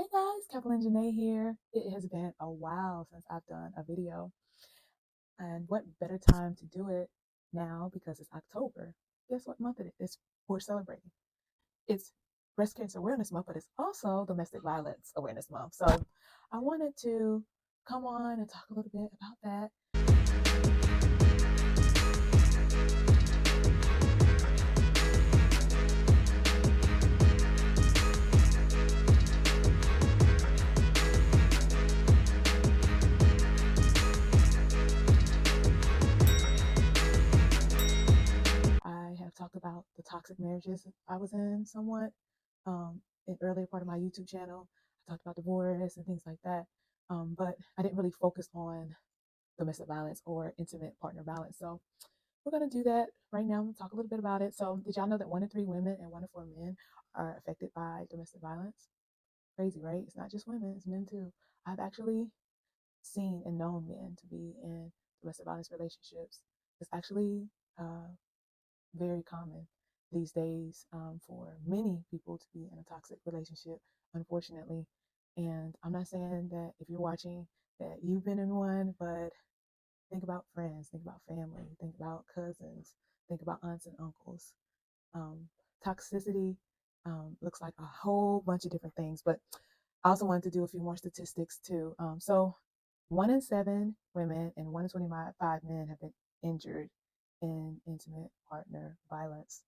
Hey guys, Kathleen Janae here. It has been a while since I've done a video, and what better time to do it now because it's October. Guess what month it is? We're celebrating. It's Breast Cancer Awareness Month, but it's also Domestic Violence Awareness Month. So I wanted to come on and talk a little bit about that. I have talked about the toxic marriages I was in somewhat in earlier part of my YouTube channel. I talked about divorce and things like that, but I didn't really focus on domestic violence or intimate partner violence. So we're going to do that right now. I'm going to talk a little bit about it. So did y'all know that 1 in 3 women and 1 in 4 men are affected by domestic violence? Crazy, right? It's not just women, it's men too. I've actually seen and known men to be in domestic violence relationships. It's actually very common these days for many people to be in a toxic relationship, unfortunately. And I'm not saying that if you're watching that you've been in one, but think about friends, think about family, think about cousins, think about aunts and uncles. Um, Toxicity looks like a whole bunch of different things, but I also wanted to do a few more statistics too. So 1 in 7 women and 1 in 25 men have been injured in intimate partner violence,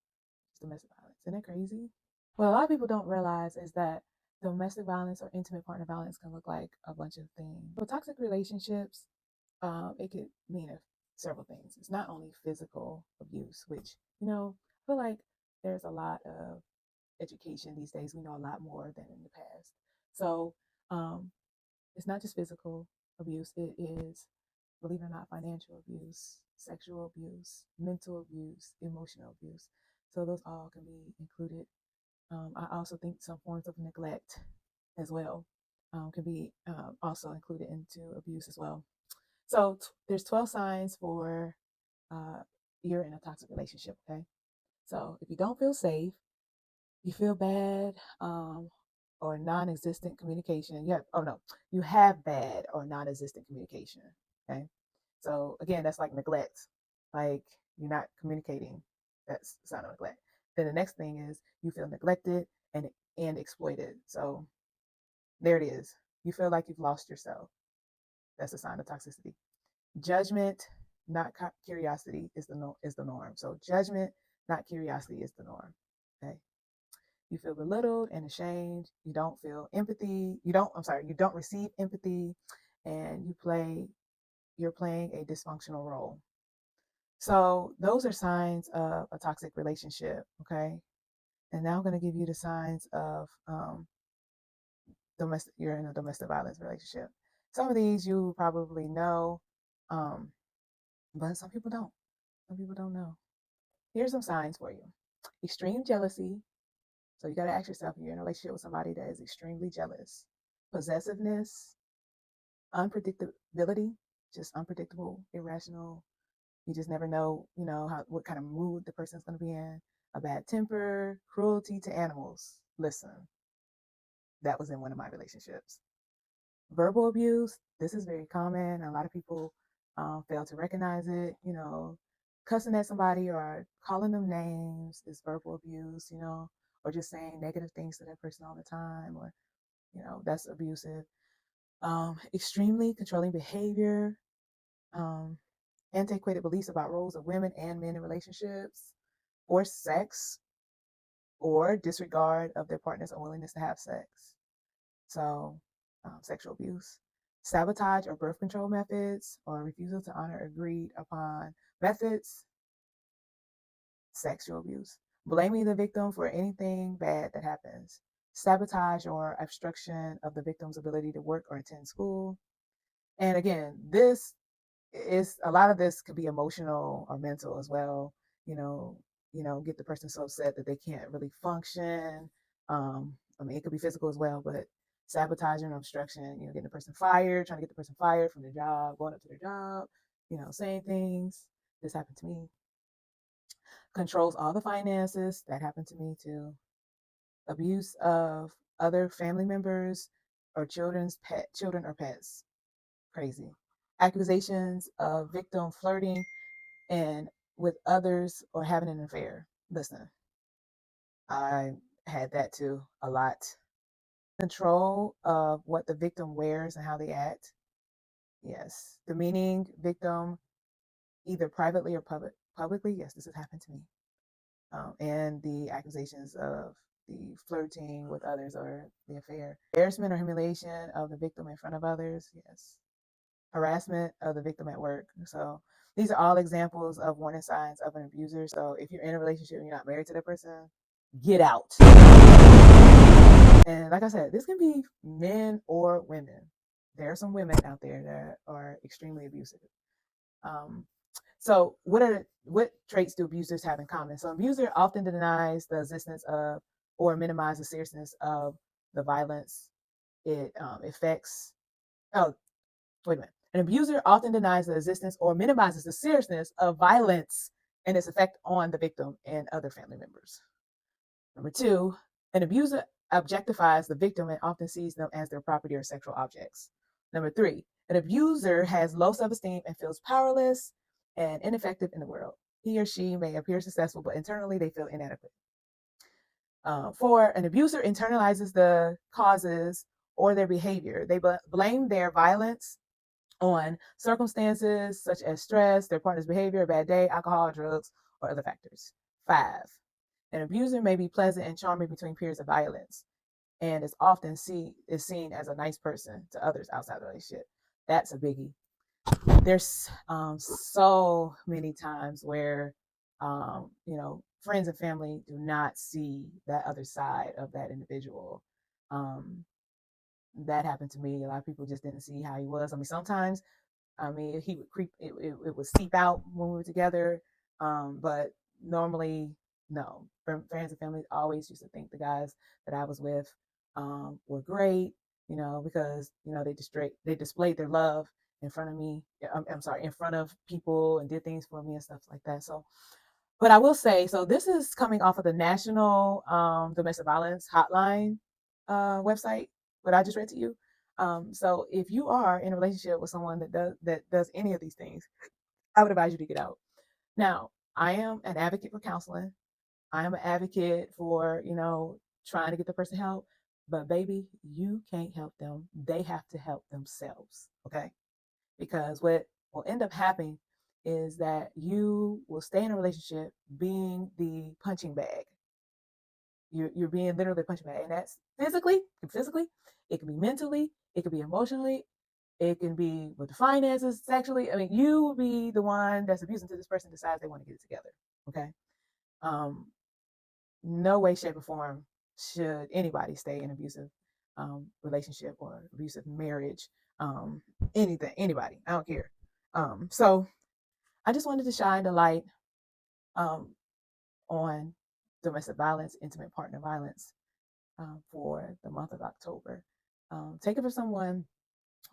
domestic violence. Isn't that crazy? What a lot of people don't realize is that domestic violence or intimate partner violence can look like a bunch of things. So toxic relationships, it could mean several things. It's not only physical abuse, which, I feel like there's a lot of education these days. We know a lot more than in the past. So um, it's not just physical abuse, it is, believe it or not, financial abuse, sexual abuse, mental abuse, emotional abuse. So those all can be included. I also think some forms of neglect as well can be also included into abuse as well. So there's 12 signs for uh, you're in a toxic relationship. Okay, so if you don't feel safe, you feel bad, or non-existent communication. You have bad or non-existent communication. Okay, so again, that's like neglect, like you're not communicating. That's a sign of neglect. Then the next thing is you feel neglected and exploited. So there it is. You feel like you've lost yourself. That's a sign of toxicity. Judgment, not curiosity, is the norm. So judgment, not curiosity, is the norm. Okay. You feel belittled and ashamed. You don't feel empathy. You don't receive empathy, and you're playing a dysfunctional role. So those are signs of a toxic relationship. Okay. And now I'm going to give you the signs of you're in a domestic violence relationship. Some of these you probably know, um, but some people don't. Some people don't know. Here's some signs for you. Extreme jealousy. So you got to ask yourself if you're in a relationship with somebody that is extremely jealous. Possessiveness, unpredictability, just unpredictable, irrational. You just never know, what kind of mood the person's going to be in. A bad temper, cruelty to animals. Listen, that was in one of my relationships. Verbal abuse, this is very common. A lot of people fail to recognize it. Cussing at somebody or calling them names is verbal abuse, or just saying negative things to that person all the time, or, that's abusive. Extremely controlling behavior, um, antiquated beliefs about roles of women and men in relationships, or sex, or disregard of their partner's unwillingness to have sex. So, sexual abuse, sabotage or birth control methods, or refusal to honor agreed upon methods, sexual abuse, blaming the victim for anything bad that happens, sabotage or obstruction of the victim's ability to work or attend school. And again, this is a lot of this could be emotional or mental as well. You know, get the person so upset that they can't really function. It could be physical as well, but sabotaging or obstruction, getting the person fired, trying to get the person fired from their job, going up to their job, saying things. This happened to me. Controls all the finances. That happened to me too. Abuse of other family members, or children or pets. Crazy. Accusations of victim flirting and with others or having an affair. Listen, I had that too a lot. Control of what the victim wears and how they act. Yes. Demeaning victim either privately or publicly. Yes, this has happened to me. And the accusations of the flirting with others or the affair. Embarrassment or humiliation of the victim in front of others. Yes. Harassment of the victim at work. So these are all examples of warning signs of an abuser. So if you're in a relationship and you're not married to that person, get out. And like I said, this can be men or women. There are some women out there that are extremely abusive. Um, so what traits do abusers have in common? So abuser often denies the existence of or minimize the seriousness of the violence it affects. Oh, wait a minute. An abuser often denies the existence or minimizes the seriousness of violence and its effect on the victim and other family members. Number two, an abuser objectifies the victim and often sees them as their property or sexual objects. Number three, an abuser has low self-esteem and feels powerless and ineffective in the world. He or she may appear successful, but internally they feel inadequate. Four, an abuser internalizes the causes or their behavior. They blame their violence on circumstances such as stress, their partner's behavior, a bad day, alcohol, drugs, or other factors. Five, an abuser may be pleasant and charming between periods of violence and is often seen as a nice person to others outside the relationship. That's a biggie. There's so many times where friends and family do not see that other side of that individual. That happened to me. A lot of people just didn't see how he was. I mean, sometimes he would creep. It would seep out when we were together, but normally, no. Friends and family always used to think the guys that I was with were great, because they displayed their love in front of me. I'm sorry, in front of people and did things for me and stuff like that. So, but I will say, so this is coming off of the National Domestic Violence Hotline website, what I just read to you. So if you are in a relationship with someone that does any of these things, I would advise you to get out. Now, I am an advocate for counseling. I am an advocate for, trying to get the person help. But baby, you can't help them. They have to help themselves. Okay. Because what will end up happening is that you will stay in a relationship being the punching bag. You're being literally a punching bag. And that's physically, it can be mentally, it can be emotionally, it can be with the finances, sexually. I mean, you will be the one that's abusing to this person decides they want to get it together. Okay. No way, shape, or form should anybody stay in abusive relationship or abusive marriage. Anything, anybody, I don't care. So I just wanted to shine the light um, on domestic violence, intimate partner violence for the month of October. Take it for someone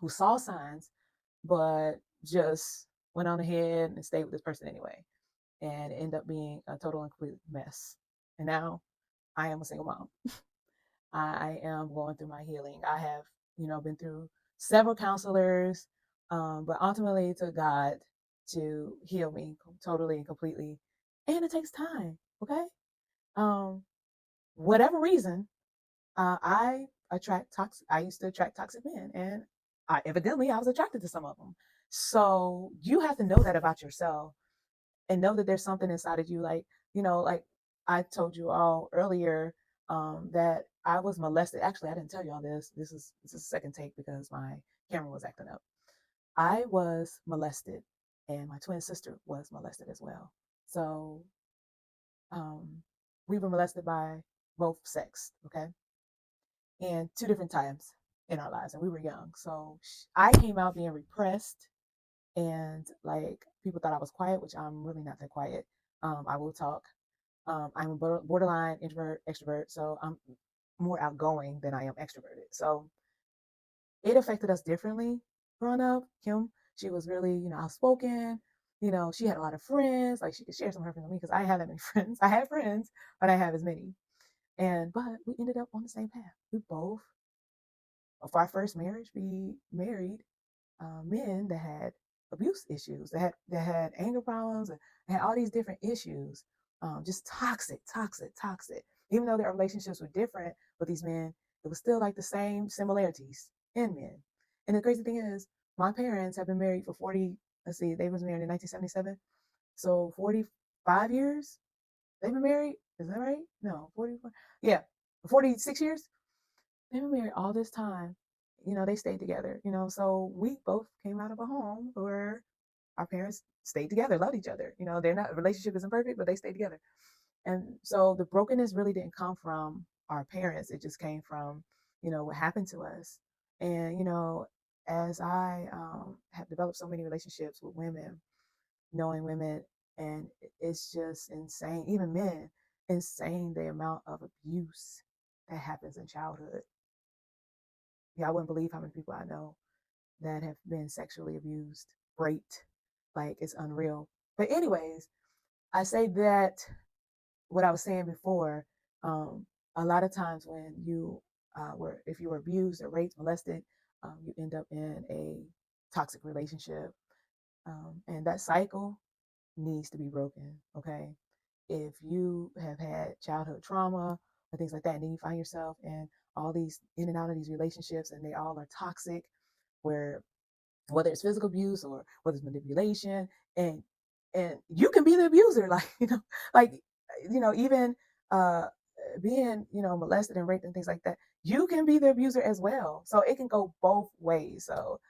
who saw signs, but just went on ahead and stayed with this person anyway, and end up being a total and complete mess. And now I am a single mom. I am going through my healing. I have, been through several counselors, but ultimately to God to heal me totally and completely. And it takes time. Okay. Um, whatever reason, I attract toxic. I used to attract toxic men, and I was attracted to some of them. So you have to know that about yourself and know that there's something inside of you, like I told you all earlier, that I was molested. Actually, I didn't tell you all this. This is a second take because my camera was acting up. I was molested, and my twin sister was molested as well. So um, we were molested by both sex. Okay, and two different times in our lives, and we were young. So I came out being repressed, and like people thought I was quiet, which I'm really not that quiet. I will talk. I'm a borderline introvert, extrovert, so I'm more outgoing than I am extroverted. So it affected us differently growing up. Kim, she was really, outspoken. She had a lot of friends. Like she could share some of her friends with me because I didn't have that many friends. I had friends, but I didn't have as many. But we ended up on the same path. We both for our first marriage, we married men that had abuse issues, that had anger problems, and had all these different issues, just toxic, toxic, toxic. Even though their relationships were different with these men, it was still like the same similarities in men. And the crazy thing is, my parents have been married for 40. Let's see, they was married in 1977, so 45 years they've been married. Is that right? No, 44. Yeah, 46 years. They've been married all this time. They stayed together. So we both came out of a home where our parents stayed together, loved each other. They're not relationship isn't perfect, but they stayed together. And so the brokenness really didn't come from our parents. It just came from, what happened to us. And, as I have developed so many relationships with women, knowing women, and it's just insane, even men, insane the amount of abuse that happens in childhood. Yeah, I wouldn't believe how many people I know that have been sexually abused, raped. Like, it's unreal. But anyways, I say that what I was saying before, a lot of times when if you were abused or raped, molested, you end up in a toxic relationship. And that cycle needs to be broken. Okay. If you have had childhood trauma or things like that, and then you find yourself in all these in and out of these relationships and they all are toxic, where whether it's physical abuse or whether it's manipulation, and you can be the abuser, like like even uh being molested and raped and things like that, you can be the abuser as well. So it can go both ways. So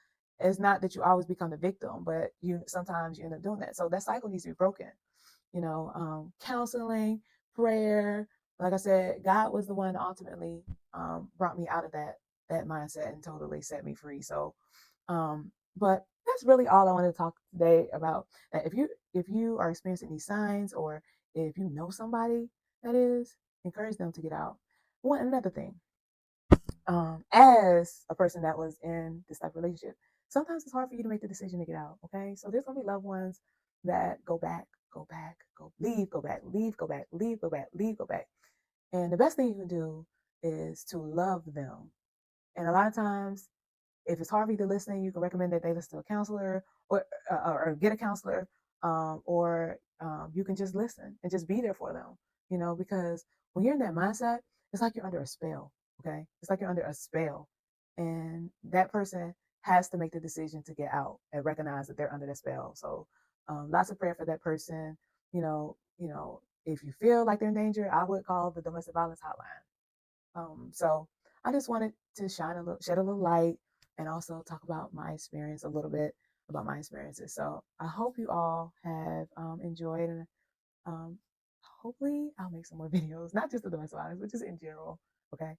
it's not that you always become the victim, but sometimes you end up doing that. So that cycle needs to be broken. Counseling, prayer. Like I said, God was the one that ultimately brought me out of that mindset and totally set me free. So, but that's really all I wanted to talk today about. That if you are experiencing these signs, or if you know somebody that is, encourage them to get out. One another thing, as a person that was in this type of relationship, sometimes it's hard for you to make the decision to get out. Okay, so there's gonna be loved ones that go back, go back, go leave, go back, leave, go back, leave, go back, leave, go back. And the best thing you can do is to love them. And a lot of times, if it's hard for you to listen, you can recommend that they listen to a counselor, or get a counselor, or you can just listen and just be there for them. Because when you're in that mindset, it's like you're under a spell. Okay, it's like you're under a spell, and that person has to make the decision to get out and recognize that they're under the spell. So, lots of prayer for that person. If you feel like they're in danger, I would call the domestic violence hotline. So I just wanted to shed a little light, and also talk about my experience a little bit about my experiences. So I hope you all have enjoyed, and um, hopefully I'll make some more videos, not just the domestic violence, but just in general. Okay.